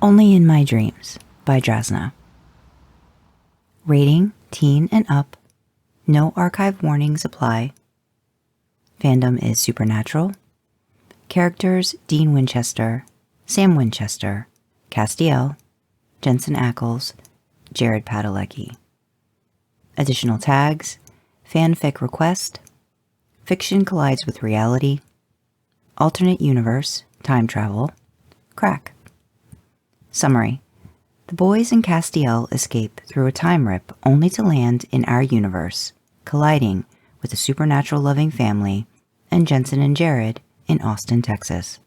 Only in My Dreams by Drasna. Rating teen and up. No archive warnings apply. Fandom is supernatural. Characters Dean Winchester, Sam Winchester, Castiel, Jensen Ackles, Jared Padalecki. Additional tags: Fanfic request, fiction collides with reality, alternate universe, time travel, crack. Summary: the boys and Castiel escape through a time rip only to land in our universe, colliding with a supernatural-loving family and Jensen and Jared in Austin, Texas.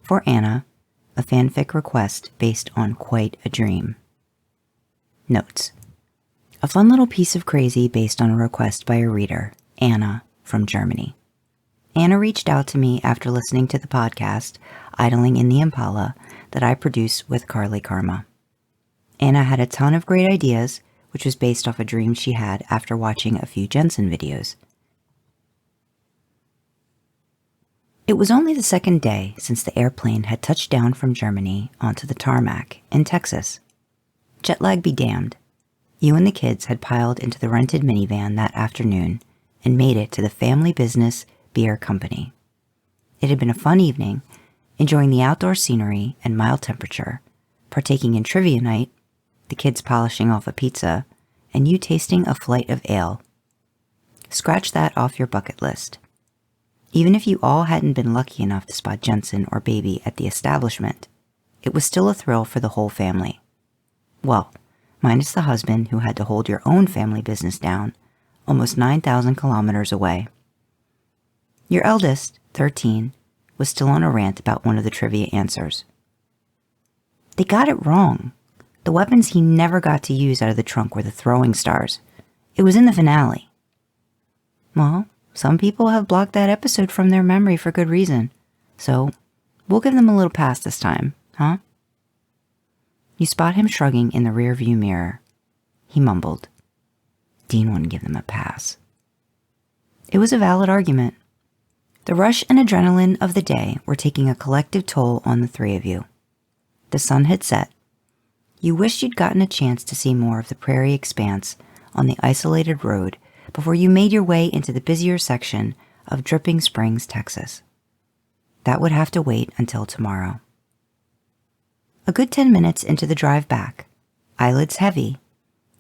For Anna, a fanfic request based on quite a dream. Notes: a fun little piece of crazy based on a request by a reader, Anna, from Germany. Anna reached out to me after listening to the podcast, Idling in the Impala, that I produce with Carly Karma. Anna had a ton of great ideas, which was based off a dream she had after watching a few Jensen videos. It was only the second day since the airplane had touched down from Germany onto the tarmac in Texas. Jet lag be damned. You and the kids had piled into the rented minivan that afternoon and made it to the Family Business Beer Company. It had been a fun evening, enjoying the outdoor scenery and mild temperature, partaking in trivia night, the kids polishing off a pizza, and you tasting a flight of ale. Scratch that off your bucket list. Even if you all hadn't been lucky enough to spot Jensen or Baby at the establishment, it was still a thrill for the whole family. Well, minus the husband who had to hold your own family business down, almost 9,000 kilometers away. Your eldest, 13, was still on a rant about one of the trivia answers. They got it wrong. The weapons he never got to use out of the trunk were the throwing stars. It was in the finale. Well, some people have blocked that episode from their memory for good reason, so we'll give them a little pass this time, huh? You spot him shrugging in the rearview mirror. He mumbled. Dean wouldn't give them a pass. It was a valid argument. The rush and adrenaline of the day were taking a collective toll on the three of you. The sun had set. You wished you'd gotten a chance to see more of the prairie expanse on the isolated road before you made your way into the busier section of Dripping Springs, Texas. That would have to wait until tomorrow. A good 10 minutes into the drive back, eyelids heavy,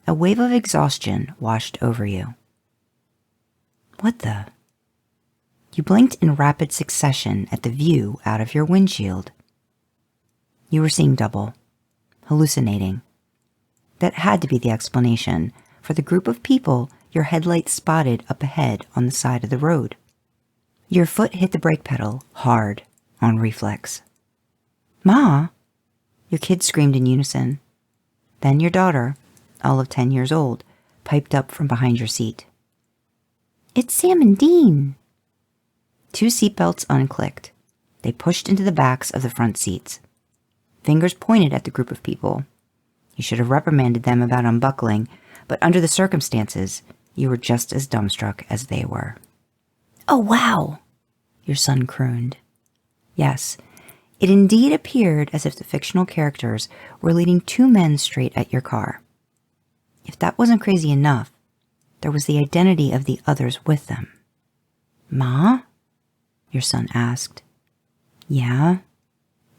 a wave of exhaustion washed over you. What the? You blinked in rapid succession at the view out of your windshield. You were seeing double, hallucinating. That had to be the explanation for the group of people your headlights spotted up ahead on the side of the road. Your foot hit the brake pedal hard on reflex. Ma! Your kids screamed in unison. Then your daughter, all of 10 years old, piped up from behind your seat. It's Sam and Dean! 2 seatbelts unclicked. They pushed into the backs of the front seats. Fingers pointed at the group of people. You should have reprimanded them about unbuckling, but under the circumstances, you were just as dumbstruck as they were. Oh, wow! Your son crooned. Yes, it indeed appeared as if the fictional characters were leading 2 men straight at your car. If that wasn't crazy enough, there was the identity of the others with them. Ma? Your son asked. Yeah?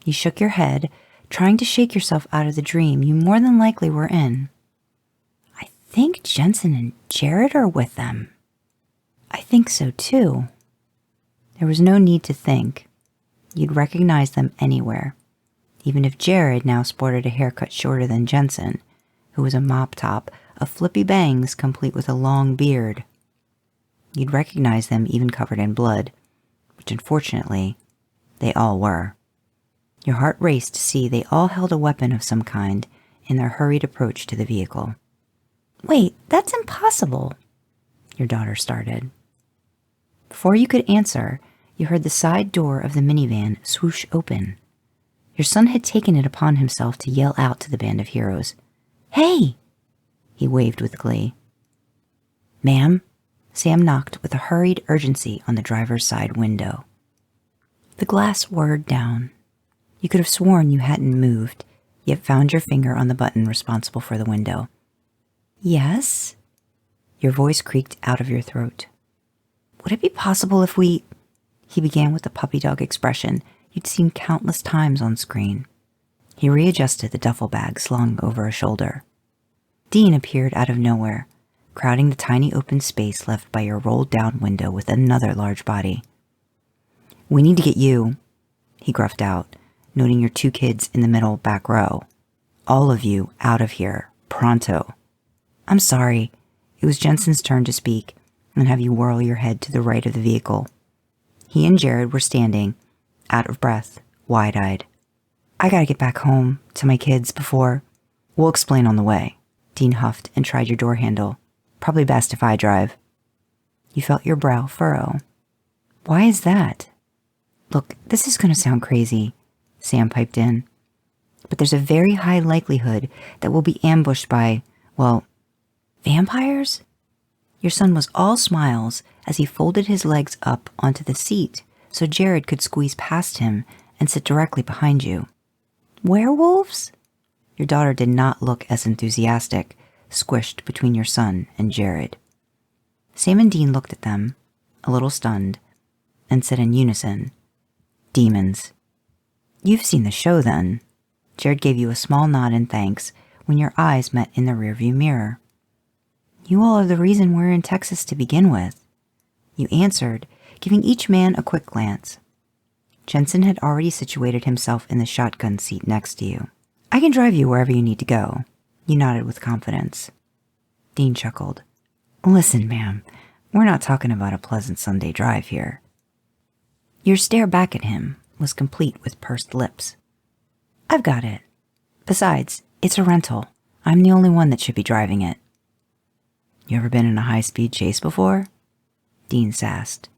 You shook your head, trying to shake yourself out of the dream you more than likely were in. I think Jensen and Jared are with them. I think so too. There was no need to think. You'd recognize them anywhere, even if Jared now sported a haircut shorter than Jensen, who was a mop top of flippy bangs complete with a long beard. You'd recognize them even covered in blood, which unfortunately, they all were. Your heart raced to see they all held a weapon of some kind in their hurried approach to the vehicle. Wait, that's impossible, your daughter started. Before you could answer, you heard the side door of the minivan swoosh open. Your son had taken it upon himself to yell out to the band of heroes. Hey! He waved with glee. Ma'am? Sam knocked with a hurried urgency on the driver's side window. The glass whirred down. You could have sworn you hadn't moved, yet found your finger on the button responsible for the window. Yes? Your voice creaked out of your throat. Would it be possible if we... He began with the puppy dog expression you'd seen countless times on screen. He readjusted the duffel bag slung over a shoulder. Dean appeared out of nowhere, crowding the tiny open space left by your rolled-down window with another large body. We need to get you, he gruffed out, noting your 2 kids in the middle back row. All of you out of here, pronto. I'm sorry. It was Jensen's turn to speak and have you whirl your head to the right of the vehicle. He and Jared were standing, out of breath, wide-eyed. I gotta get back home to my kids before... We'll explain on the way. Dean huffed and tried your door handle. Probably best if I drive. You felt your brow furrow. Why is that? Look, this is gonna sound crazy, Sam piped in. But there's a very high likelihood that we'll be ambushed by, well, vampires? Your son was all smiles as he folded his legs up onto the seat so Jared could squeeze past him and sit directly behind you. Werewolves? Your daughter did not look as enthusiastic, squished between your son and Jared. Sam and Dean looked at them, a little stunned, and said in unison, Demons. You've seen the show then. Jared gave you a small nod in thanks when your eyes met in the rearview mirror. You all are the reason we're in Texas to begin with. You answered, giving each man a quick glance. Jensen had already situated himself in the shotgun seat next to you. I can drive you wherever you need to go. You nodded with confidence. Dean chuckled. Listen, ma'am, we're not talking about a pleasant Sunday drive here. Your stare back at him was complete with pursed lips. I've got it. Besides, it's a rental. I'm the only one that should be driving it. You ever been in a high-speed chase before? Dean sassed.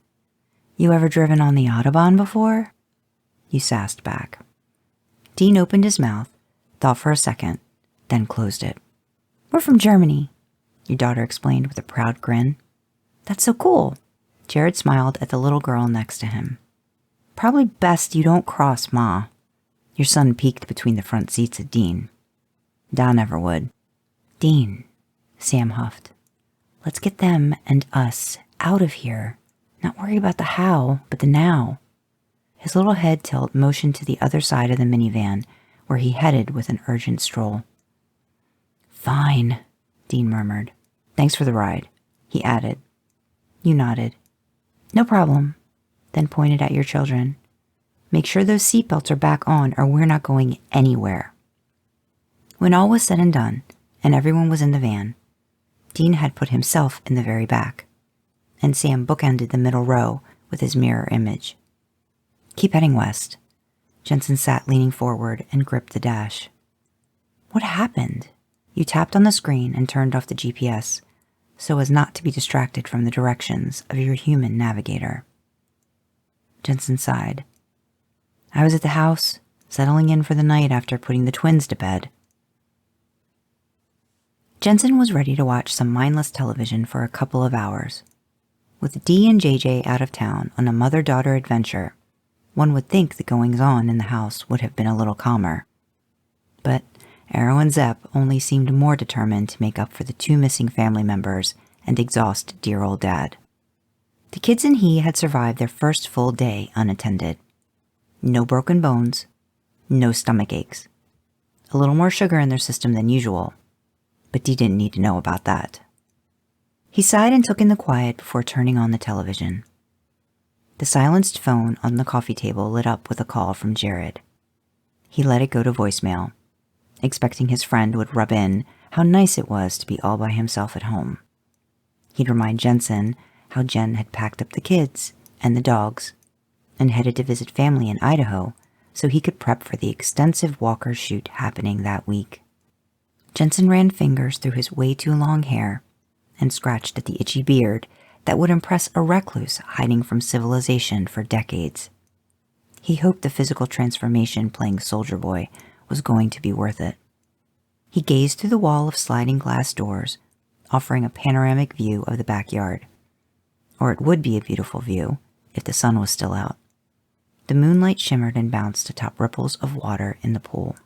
You ever driven on the Autobahn before? You sassed back. Dean opened his mouth, thought for a second, then closed it. We're from Germany, your daughter explained with a proud grin. That's so cool. Jared smiled at the little girl next to him. Probably best you don't cross Ma. Your son peeked between the front seats at Dean. Da never would. Dean, Sam huffed. Let's get them and us out of here. Not worry about the how, but the now. His little head tilt motioned to the other side of the minivan, where he headed with an urgent stroll. Fine, Dean murmured. Thanks for the ride, he added. You nodded. No problem, then pointed at your children. Make sure those seatbelts are back on or we're not going anywhere. When all was said and done, and everyone was in the van, Dean had put himself in the very back, and Sam bookended the middle row with his mirror image. Keep heading west. Jensen sat leaning forward and gripped the dash. What happened? You tapped on the screen and turned off the GPS, so as not to be distracted from the directions of your human navigator. Jensen sighed. I was at the house, settling in for the night after putting the twins to bed. Jensen was ready to watch some mindless television for a couple of hours. With Dee and JJ out of town on a mother-daughter adventure, one would think the goings-on in the house would have been a little calmer. But Arrow and Zepp only seemed more determined to make up for the 2 missing family members and exhaust dear old Dad. The kids and he had survived their first full day unattended. No broken bones, no stomach aches. A little more sugar in their system than usual, but Dee didn't need to know about that. He sighed and took in the quiet before turning on the television. The silenced phone on the coffee table lit up with a call from Jared. He let it go to voicemail, expecting his friend would rub in how nice it was to be all by himself at home. He'd remind Jensen how Jen had packed up the kids and the dogs and headed to visit family in Idaho so he could prep for the extensive Walker shoot happening that week. Jensen ran fingers through his way too long hair and scratched at the itchy beard that would impress a recluse hiding from civilization for decades. He hoped the physical transformation playing Soldier Boy was going to be worth it. He gazed through the wall of sliding glass doors, offering a panoramic view of the backyard. Or it would be a beautiful view if the sun was still out. The moonlight shimmered and bounced atop ripples of water in the pool.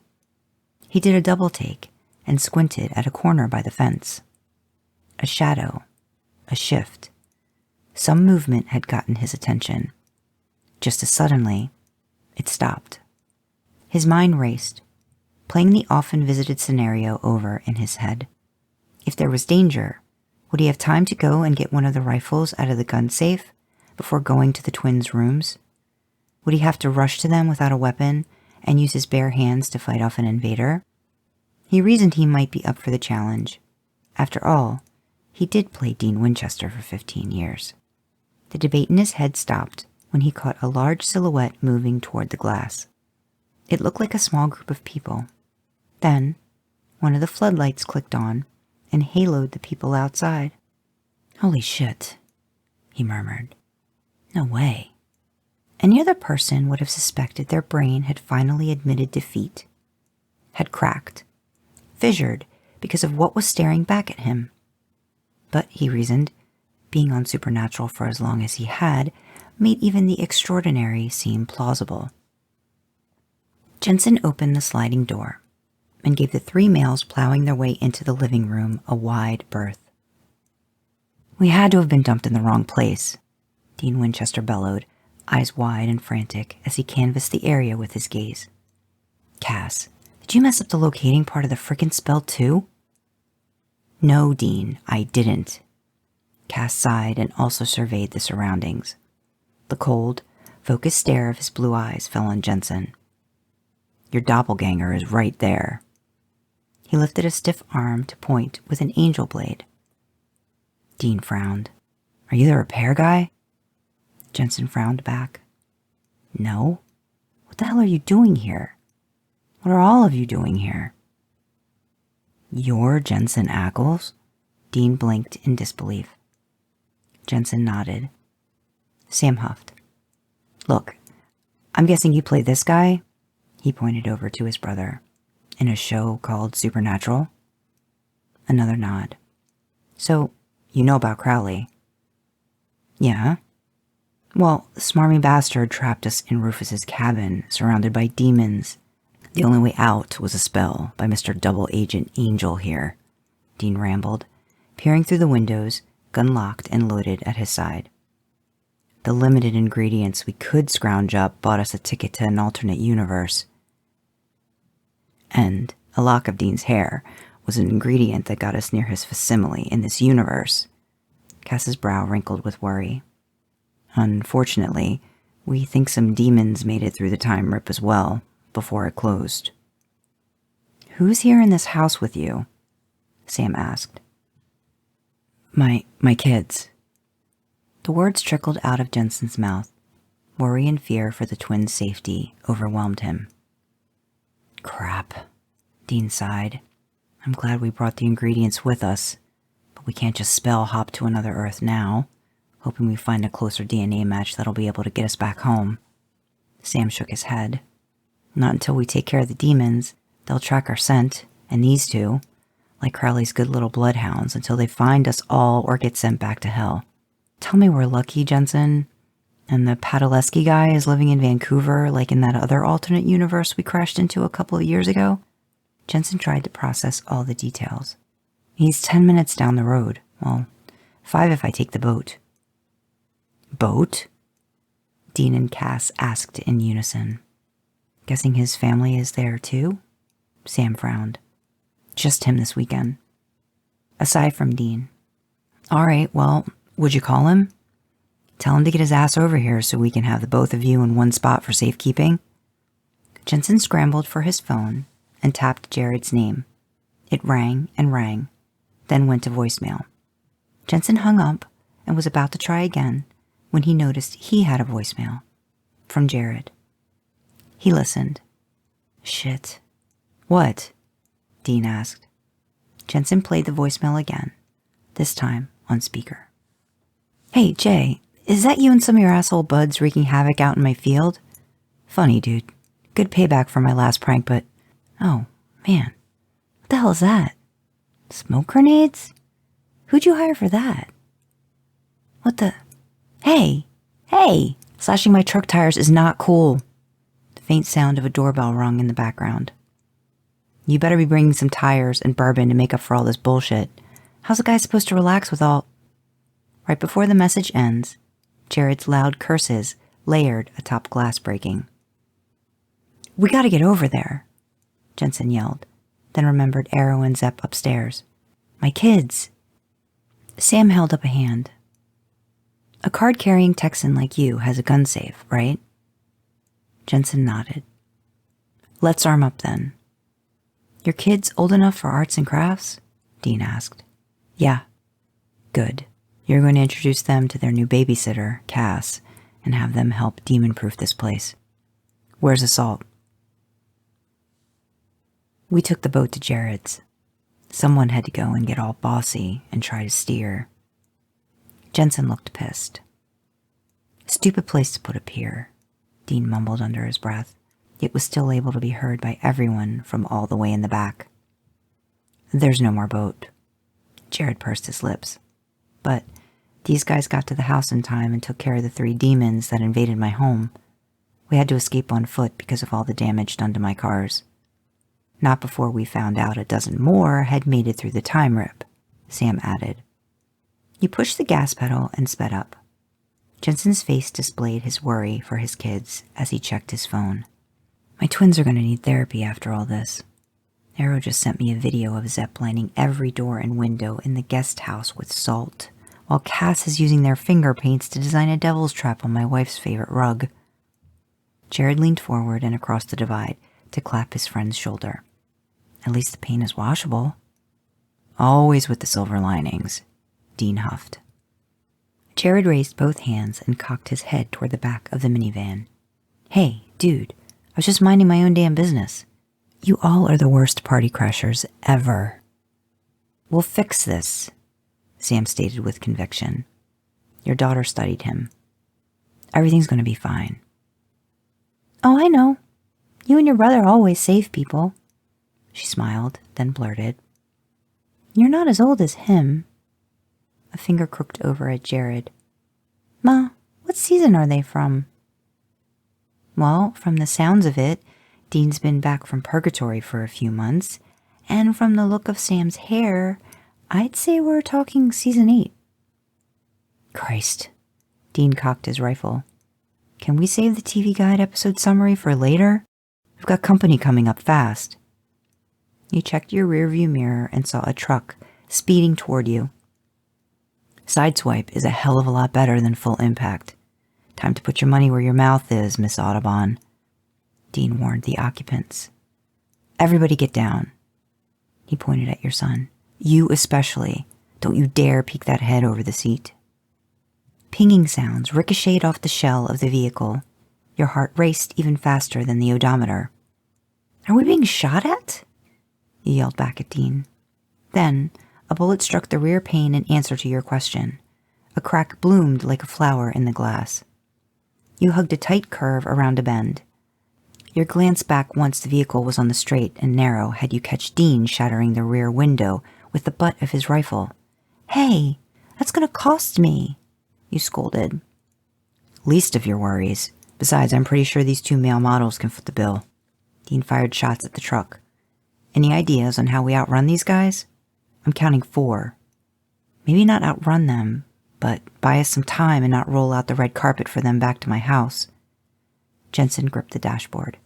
He did a double take and squinted at a corner by the fence. A shadow, a shift. Some movement had gotten his attention. Just as suddenly, it stopped. His mind raced, playing the often visited scenario over in his head. If there was danger, would he have time to go and get one of the rifles out of the gun safe before going to the twins' rooms? Would he have to rush to them without a weapon and use his bare hands to fight off an invader? He reasoned he might be up for the challenge. After all, he did play Dean Winchester for 15 years. The debate in his head stopped when he caught a large silhouette moving toward the glass. It looked like a small group of people. Then, one of the floodlights clicked on and haloed the people outside. "Holy shit," he murmured. "No way." Any other person would have suspected their brain had finally admitted defeat, had cracked, fissured because of what was staring back at him. But, he reasoned, being on Supernatural for as long as he had made even the extraordinary seem plausible. Jensen opened the sliding door and gave the 3 males plowing their way into the living room a wide berth. "We had to have been dumped in the wrong place," Dean Winchester bellowed, eyes wide and frantic as he canvassed the area with his gaze. "Cass, did you mess up the locating part of the frickin' spell too?" "No, Dean, I didn't." Cass sighed and also surveyed the surroundings. The cold, focused stare of his blue eyes fell on Jensen. "Your doppelganger is right there." He lifted a stiff arm to point with an angel blade. Dean frowned. "Are you the repair guy?" Jensen frowned back. "No. What the hell are you doing here? What are all of you doing here?" "You're Jensen Ackles?" Dean blinked in disbelief. Jensen nodded. Sam huffed. "Look, I'm guessing you play this guy?" He pointed over to his brother. "In a show called Supernatural?" Another nod. "So, you know about Crowley?" "Yeah." "Well, the smarmy bastard trapped us in Rufus's cabin, surrounded by demons. The only way out was a spell by Mr. Double Agent Angel here," Dean rambled, peering through the windows, gun locked and loaded at his side. "The limited ingredients we could scrounge up bought us a ticket to an alternate universe. And a lock of Dean's hair was an ingredient that got us near his facsimile in this universe." Cass's brow wrinkled with worry. "Unfortunately, we think some demons made it through the time rip as well, before it closed." "Who's here in this house with you?" Sam asked. My kids." The words trickled out of Jensen's mouth. Worry and fear for the twins' safety overwhelmed him. "Crap," Dean sighed. "I'm glad we brought the ingredients with us, but we can't just spell hop to another Earth now, hoping we find a closer DNA match that'll be able to get us back home." Sam shook his head. "Not until we take care of the demons. They'll track our scent, and these two, like Crowley's good little bloodhounds, until they find us all or get sent back to hell. Tell me we're lucky, Jensen. And the Padaleski guy is living in Vancouver, like in that other alternate universe we crashed into a couple of years ago." Jensen tried to process all the details. "He's 10 minutes down the road. Well, 5 if I take the boat." "Boat?" Dean and Cass asked in unison. "Guessing his family is there too?" Sam frowned. "Just him this weekend." Aside from Dean. "All right, well, would you call him? Tell him to get his ass over here so we can have the both of you in one spot for safekeeping." Jensen scrambled for his phone and tapped Jared's name. It rang and rang, then went to voicemail. Jensen hung up and was about to try again when he noticed he had a voicemail from Jared. He listened. "Shit." "What?" Dean asked. Jensen played the voicemail again, this time on speaker. "Hey, Jay, is that you and some of your asshole buds wreaking havoc out in my field? Funny, dude. Good payback for my last prank, but... Oh, man. What the hell is that? Smoke grenades? Who'd you hire for that? What the... Hey! Hey! Slashing my truck tires is not cool." The faint sound of a doorbell rung in the background. You better be bringing some tires and bourbon to make up for all this bullshit. How's a guy supposed to relax with all... Right before the message ends, Jared's loud curses layered atop glass breaking. We gotta get over there, Jensen yelled, then remembered Arrow and Zepp upstairs. My kids. Sam held up a hand. A card-carrying Texan like you has a gun safe, right? Jensen nodded. Let's arm up then. Your kids old enough for arts and crafts? Dean asked. Yeah. Good. You're going to introduce them to their new babysitter, Cass, and have them help demon-proof this place. Where's Assault? We took the boat to Jared's. Someone had to go and get all bossy and try to steer. Jensen looked pissed. Stupid place to put a pier, Dean mumbled under his breath, yet was still able to be heard by everyone from all the way in the back. There's no more boat. Jared pursed his lips. But these guys got to the house in time and took care of the 3 demons that invaded my home. We had to escape on foot because of all the damage done to my cars. Not before we found out a dozen more had made it through the time rip, Sam added. He pushed the gas pedal and sped up. Jensen's face displayed his worry for his kids as he checked his phone. My twins are going to need therapy after all this. Arrow just sent me a video of Zepp lining every door and window in the guest house with salt, while Cass is using their finger paints to design a devil's trap on my wife's favorite rug. Jared leaned forward and across the divide to clap his friend's shoulder. At least the paint is washable. Always with the silver linings, Dean huffed. Jared raised both hands and cocked his head toward the back of the minivan. Hey, dude, I was just minding my own damn business. You all are the worst party crashers ever. We'll fix this, Sam stated with conviction. Your daughter studied him. Everything's going to be fine. Oh, I know. You and your brother always save people. She smiled, then blurted. You're not as old as him. A finger crooked over at Jared. Ma, what season are they from? Well, from the sounds of it, Dean's been back from purgatory for a few months, and from the look of Sam's hair, I'd say we're talking season 8. Christ. Dean cocked his rifle. Can we save the TV Guide episode summary for later? We've got company coming up fast. You checked your rearview mirror and saw a truck speeding toward you. Sideswipe is a hell of a lot better than full impact. Time to put your money where your mouth is, Miss Audubon. Dean warned the occupants. Everybody get down. He pointed at your son. You especially. Don't you dare peek that head over the seat. Pinging sounds ricocheted off the shell of the vehicle. Your heart raced even faster than the odometer. Are we being shot at? You yelled back at Dean. Then, a bullet struck the rear pane in answer to your question. A crack bloomed like a flower in the glass. You hugged a tight curve around a bend. Your glance back once the vehicle was on the straight and narrow had you catch Dean shattering the rear window with the butt of his rifle. Hey, that's going to cost me, you scolded. Least of your worries. Besides, I'm pretty sure these 2 male models can foot the bill. Dean fired shots at the truck. Any ideas on how we outrun these guys? I'm counting 4. Maybe not outrun them, but buy us some time and not roll out the red carpet for them back to my house. Jensen gripped the dashboard.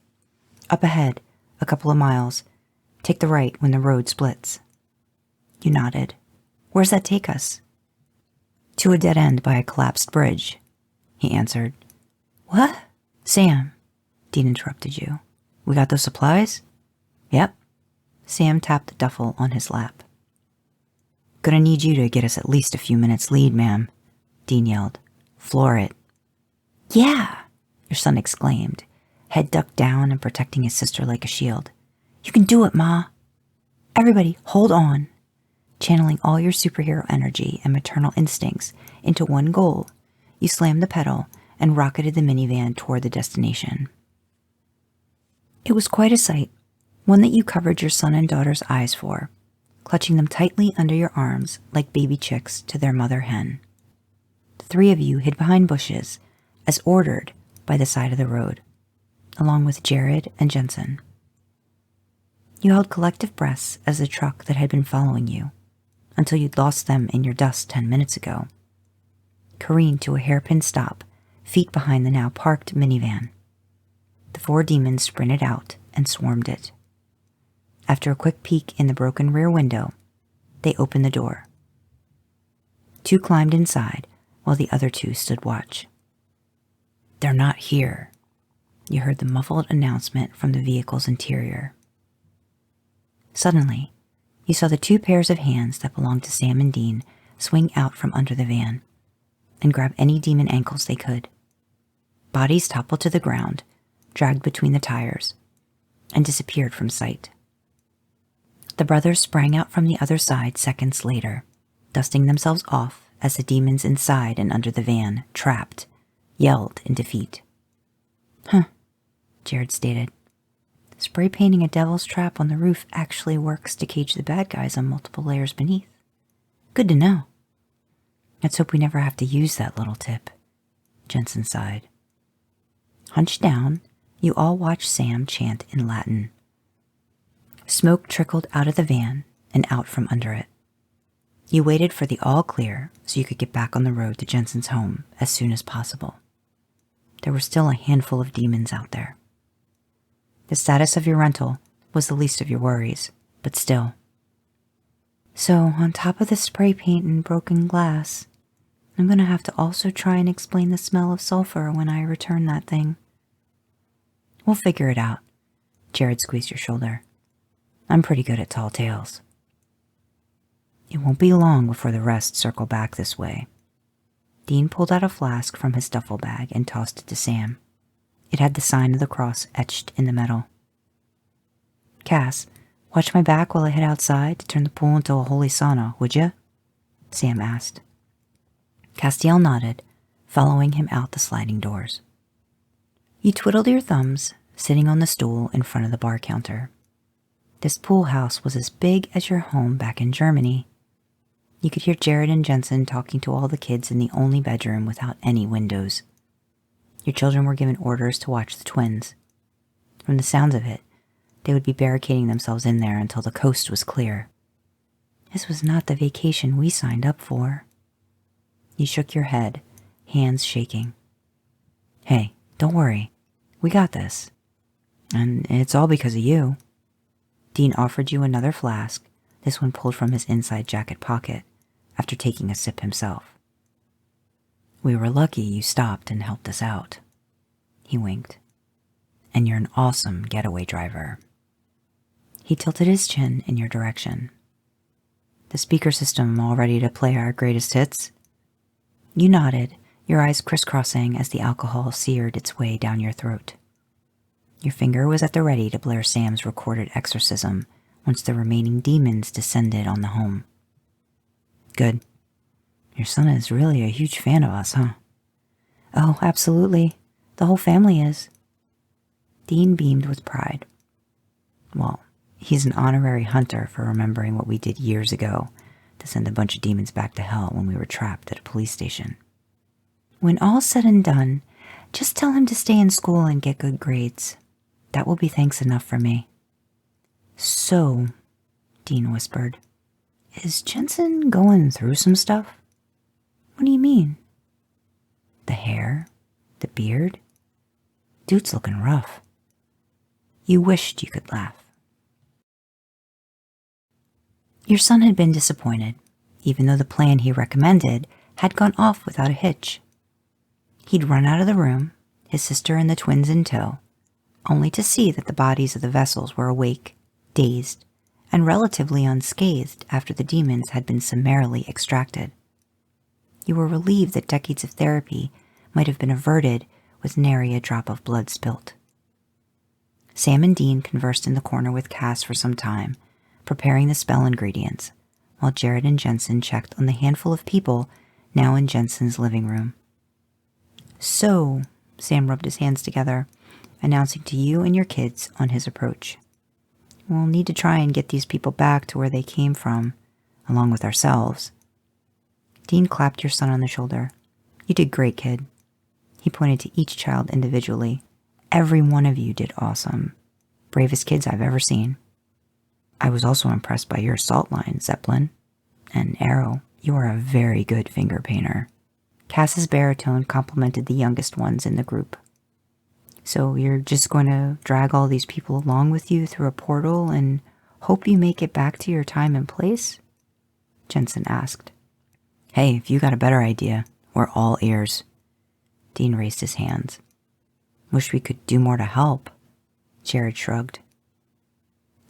Up ahead, a couple of miles. Take the right when the road splits. You nodded. Where's that take us? To a dead end by a collapsed bridge, he answered. What? Sam, Dean interrupted you. We got those supplies? Yep. Sam tapped the duffel on his lap. Gonna need you to get us at least a few minutes lead, ma'am, Dean yelled. Floor it. Yeah, your son exclaimed, head ducked down and protecting his sister like a shield. You can do it, Ma. Everybody, hold on. Channeling all your superhero energy and maternal instincts into one goal, you slammed the pedal and rocketed the minivan toward the destination. It was quite a sight, one that you covered your son and daughter's eyes for, clutching them tightly under your arms like baby chicks to their mother hen. The 3 of you hid behind bushes, as ordered by the side of the road, along with Jared and Jensen. You held collective breaths as the truck that had been following you, until you'd lost them in your dust 10 minutes ago, careened to a hairpin stop, feet behind the now parked minivan. The 4 demons sprinted out and swarmed it. After a quick peek in the broken rear window, they opened the door. 2 climbed inside, while the other 2 stood watch. "They're not here," you heard the muffled announcement from the vehicle's interior. Suddenly, you saw the 2 pairs of hands that belonged to Sam and Dean swing out from under the van and grab any demon ankles they could. Bodies toppled to the ground, dragged between the tires, and disappeared from sight. The brothers sprang out from the other side seconds later, dusting themselves off as the demons inside and under the van, trapped, yelled in defeat. "Huh," Jared stated. "Spray painting a devil's trap on the roof actually works to cage the bad guys on multiple layers beneath. Good to know. Let's hope we never have to use that little tip," Jensen sighed. Hunched down, you all watched Sam chant in Latin. Smoke trickled out of the van and out from under it. You waited for the all clear so you could get back on the road to Jensen's home as soon as possible. There were still a handful of demons out there. The status of your rental was the least of your worries, but still. "So, on top of the spray paint and broken glass, I'm going to have to also try and explain the smell of sulfur when I return that thing." "We'll figure it out," Jared squeezed your shoulder. "I'm pretty good at tall tales." It won't be long before the rest circle back this way. Dean pulled out a flask from his duffel bag and tossed it to Sam. It had the sign of the cross etched in the metal. "Cass, watch my back while I head outside to turn the pool into a holy sauna, would you?" Sam asked. Castiel nodded, following him out the sliding doors. You twiddled your thumbs, sitting on the stool in front of the bar counter. This pool house was as big as your home back in Germany. You could hear Jared and Jensen talking to all the kids in the only bedroom without any windows. Your children were given orders to watch the twins. From the sounds of it, they would be barricading themselves in there until the coast was clear. This was not the vacation we signed up for. You shook your head, hands shaking. "Hey, don't worry. We got this. And it's all because of you." Dean offered you another flask, this one pulled from his inside jacket pocket, after taking a sip himself. "We were lucky you stopped and helped us out." He winked. "And you're an awesome getaway driver." He tilted his chin in your direction. "The speaker system all ready to play our greatest hits?" You nodded, your eyes crisscrossing as the alcohol seared its way down your throat. Your finger was at the ready to blare Sam's recorded exorcism once the remaining demons descended on the home. "Good. Your son is really a huge fan of us, huh?" "Oh, absolutely. The whole family is." Dean beamed with pride. "Well, he's an honorary hunter for remembering what we did years ago to send a bunch of demons back to hell when we were trapped at a police station. When all's said and done, just tell him to stay in school and get good grades. That will be thanks enough for me." "So," Dean whispered, "is Jensen going through some stuff?" "What do you mean?" "The hair, the beard. Dude's looking rough." You wished you could laugh. Your son had been disappointed, even though the plan he recommended had gone off without a hitch. He'd run out of the room, his sister and the twins in tow, only to see that the bodies of the vessels were awake, dazed, and relatively unscathed after the demons had been summarily extracted. You were relieved that decades of therapy might have been averted with nary a drop of blood spilt. Sam and Dean conversed in the corner with Cass for some time, preparing the spell ingredients, while Jared and Jensen checked on the handful of people now in Jensen's living room. "So," Sam rubbed his hands together, announcing to you and your kids on his approach. "We'll need to try and get these people back to where they came from, along with ourselves." Dean clapped your son on the shoulder. "You did great, kid." He pointed to each child individually. "Every one of you did awesome. Bravest kids I've ever seen." I was also impressed by your assault line, Zeppelin. And Arrow, you are a very good finger painter. Cass's baritone complimented the youngest ones in the group. So you're just going to drag all these people along with you through a portal and hope you make it back to your time and place? Jensen asked. Hey, if you got a better idea, we're all ears. Dean raised his hands. Wish we could do more to help. Jared shrugged.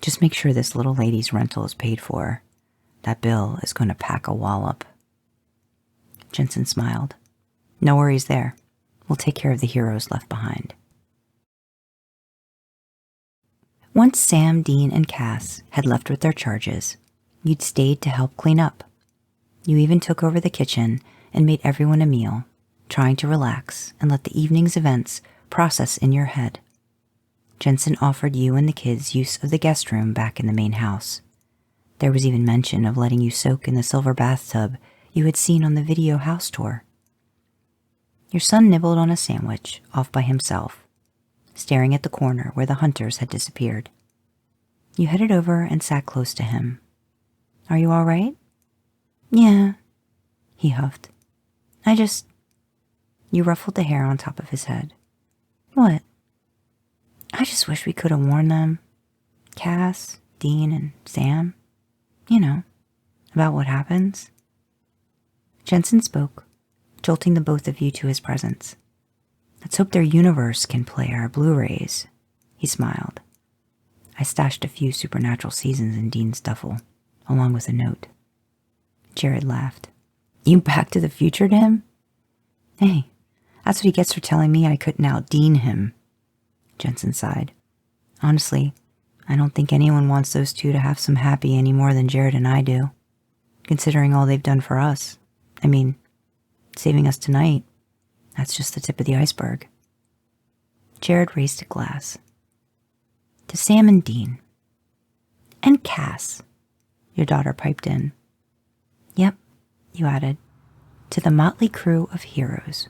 Just make sure this little lady's rental is paid for. That bill is going to pack a wallop. Jensen smiled. No worries there. We'll take care of the heroes left behind. Once Sam, Dean, and Cass had left with their charges, you'd stayed to help clean up. You even took over the kitchen and made everyone a meal, trying to relax and let the evening's events process in your head. Jensen offered you and the kids use of the guest room back in the main house. There was even mention of letting you soak in the silver bathtub you had seen on the video house tour. Your son nibbled on a sandwich off by himself, staring at the corner where the hunters had disappeared. You headed over and sat close to him. Are you all right? Yeah, he huffed. You ruffled the hair on top of his head. What? I just wish we could have warned them. Cass, Dean, and Sam. You know, about what happens. Jensen spoke, jolting the both of you to his presence. Let's hope their universe can play our Blu-rays. He smiled. I stashed a few supernatural seasons in Dean's duffel, along with a note. Jared laughed. You Back to the Future to him? Hey, that's what he gets for telling me I couldn't out-Dean him. Jensen sighed. Honestly, I don't think anyone wants those two to have some happy any more than Jared and I do, considering all they've done for us. I mean, saving us tonight, that's just the tip of the iceberg. Jared raised a glass. To Sam and Dean. And Cass, your daughter piped in. Yep, you added. To the motley crew of heroes.